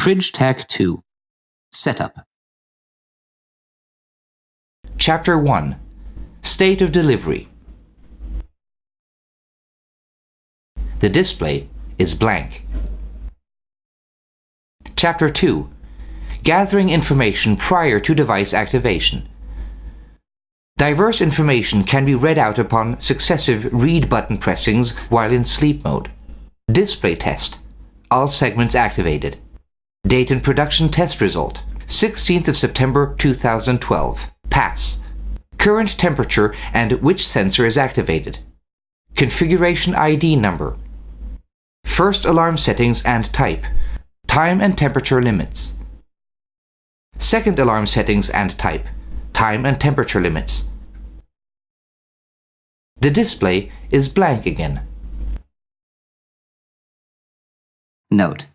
Fridge Tag 2. Setup. Chapter 1. State of delivery. The display is blank. Chapter 2. Gathering information prior to device activation. Diverse information can be read out upon successive read button pressings while in sleep mode. Display test. All segments activated. Date and production test result. 16th of September 2012. Pass. Current temperature and which sensor is activated. Configuration ID number. First alarm settings and type. Time and temperature limits. Second alarm settings and type. Time and temperature limits. The display is blank again. Note: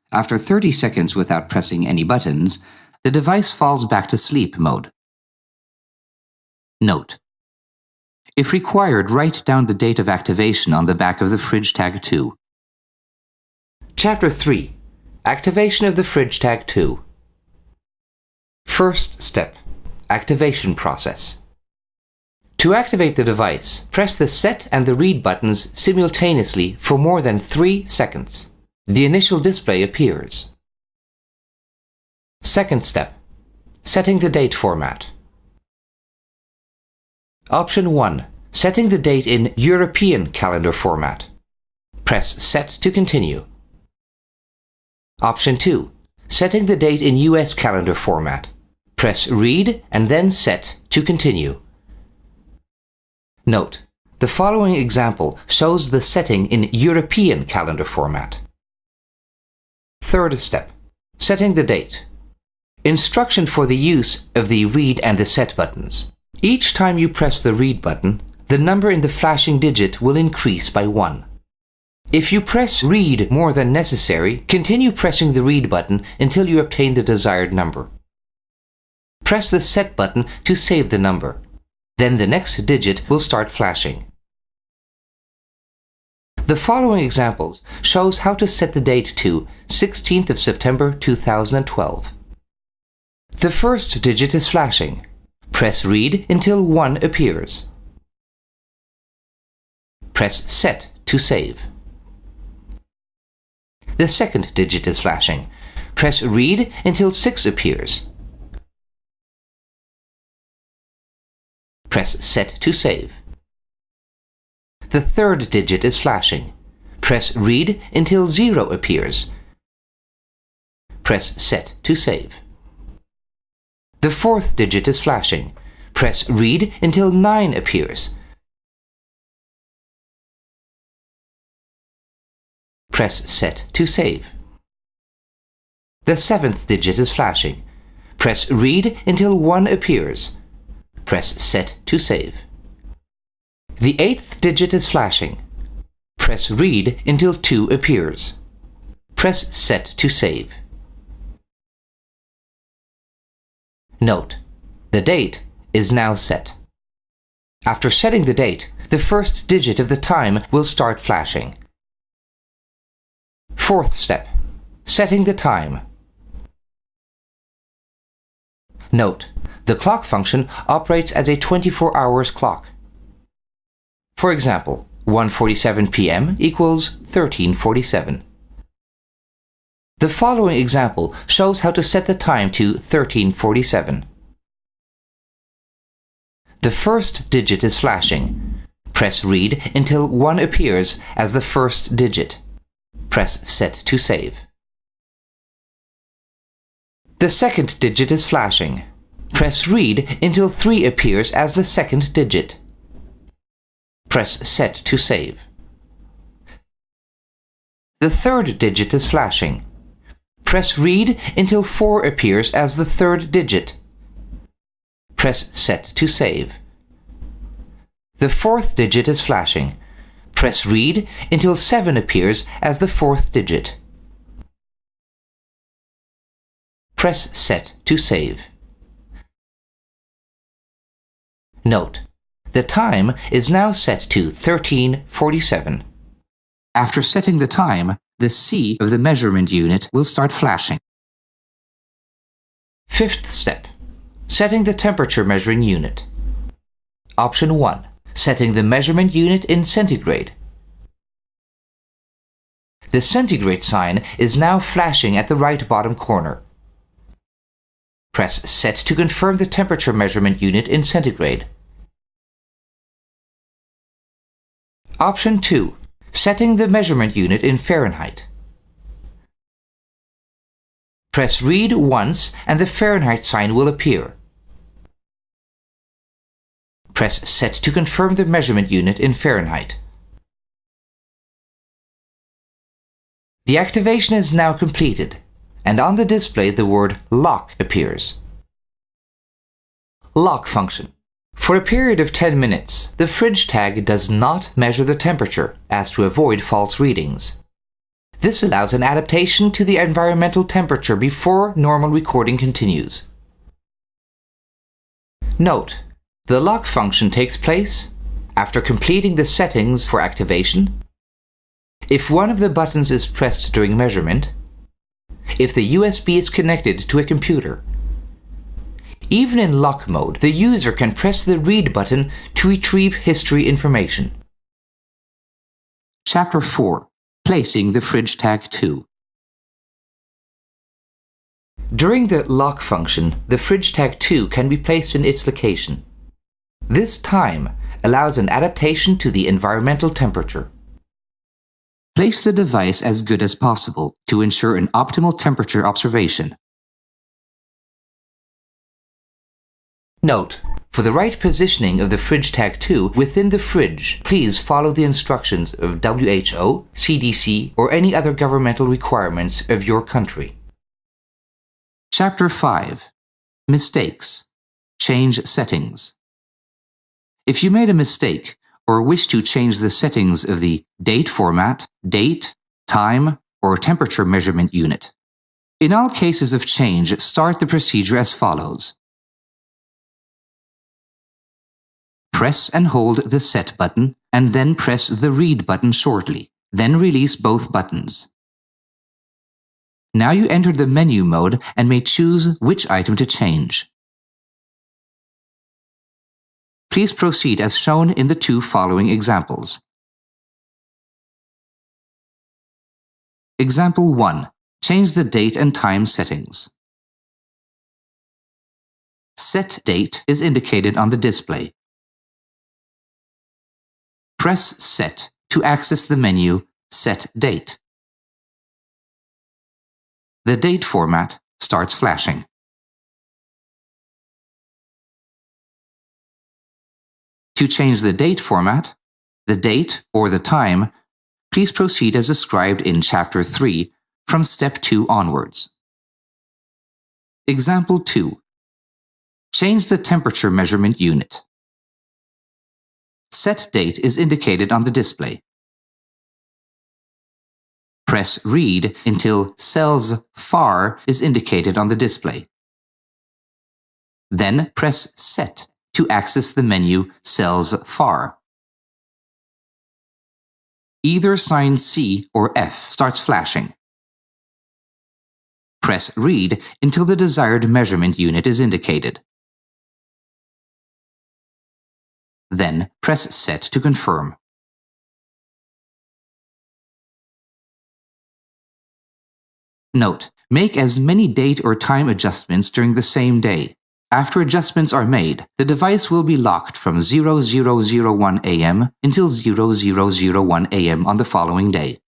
after 30 seconds without pressing any buttons, the device falls back to sleep mode. Note: if required, write down the date of activation on the back of the Fridge Tag 2. Chapter 3. Activation of the Fridge Tag 2. First step. Activation process. To activate the device, press the set and the read buttons simultaneously for more than 3 seconds. The initial display appears. Second step. Setting the date format. Option 1. Setting the date in European calendar format. Press Set to continue. Option 2. Setting the date in US calendar format. Press Read and then Set to continue. Note: the following example shows the setting in European calendar format. Third step. Setting the date. Instruction for the use of the Read and the Set buttons. Each time you press the Read button, the number in the flashing digit will increase by 1. If you press Read more than necessary, continue pressing the Read button until you obtain the desired number. Press the Set button to save the number. Then the next digit will start flashing. The following examples shows how to set the date to 16th of September 2012. The first digit is flashing. Press Read until 1 appears. Press Set to save. The second digit is flashing. Press Read until 6 appears. Press Set to save. The third digit is flashing. Press Read until 0 appears. Press Set to save. The fourth digit is flashing. Press Read until 9 appears. Press Set to save. The seventh digit is flashing. Press Read until 1 appears. Press Set to save. The eighth digit is flashing. Press Read until 2 appears. Press Set to save. Note: the date is now set. After setting the date, the first digit of the time will start flashing. Fourth step. Setting the time. Note: the clock function operates as a 24 hours clock. For example, 1:47 p.m. equals 13:47. The following example shows how to set the time to 13:47. The first digit is flashing. Press Read until 1 appears as the first digit. Press Set to save. The second digit is flashing. Press Read until 3 appears as the second digit. Press Set to save. The third digit is flashing. Press Read until 4 appears as the third digit. Press Set to save. The fourth digit is flashing. Press Read until 7 appears as the fourth digit. Press Set to save. Note: the time is now set to 13:47. After setting the time, the C of the measurement unit will start flashing. Fifth step. Setting the temperature measuring unit. Option 1. Setting the measurement unit in centigrade. The centigrade sign is now flashing at the right bottom corner. Press Set to confirm the temperature measurement unit in centigrade. Option 2. Setting the measurement unit in Fahrenheit. Press Read once and the Fahrenheit sign will appear. Press Set to confirm the measurement unit in Fahrenheit. The activation is now completed, and on the display the word Lock appears. Lock function. For a period of 10 minutes, the fridge tag does not measure the temperature as to avoid false readings. This allows an adaptation to the environmental temperature before normal recording continues. Note: the lock function takes place after completing the settings for activation, if one of the buttons is pressed during measurement, if the USB is connected to a computer. Even in lock mode, the user can press the read button to retrieve history information. Chapter 4. Placing the fridge tag 2. During the lock function, the fridge tag 2 can be placed in its location. This time allows an adaptation to the environmental temperature. Place the device as good as possible to ensure an optimal temperature observation. Note: for the right positioning of the fridge tag 2 within the fridge, please follow the instructions of WHO, CDC, or any other governmental requirements of your country. Chapter 5. Mistakes. Change settings. If you made a mistake or wish to change the settings of the date format, date, time, or temperature measurement unit, in all cases of change, start the procedure as follows. Press and hold the Set button, and then press the Read button shortly. Then release both buttons. Now you enter the menu mode and may choose which item to change. Please proceed as shown in the two following examples. Example 1. Change the date and time settings. Set date is indicated on the display. Press Set to access the menu Set Date. The date format starts flashing. To change the date format, the date or the time, please proceed as described in Chapter 3 from Step 2 onwards. Example 2. Change the temperature measurement unit. Set date is indicated on the display. Press Read until cells FAR is indicated on the display. Then press Set to access the menu Cells FAR. Either sign C or F starts flashing. Press Read until the desired measurement unit is indicated. Then press Set to confirm. Note: make as many date or time adjustments during the same day. After adjustments are made, the device will be locked from 0001 AM until 0001 AM on the following day.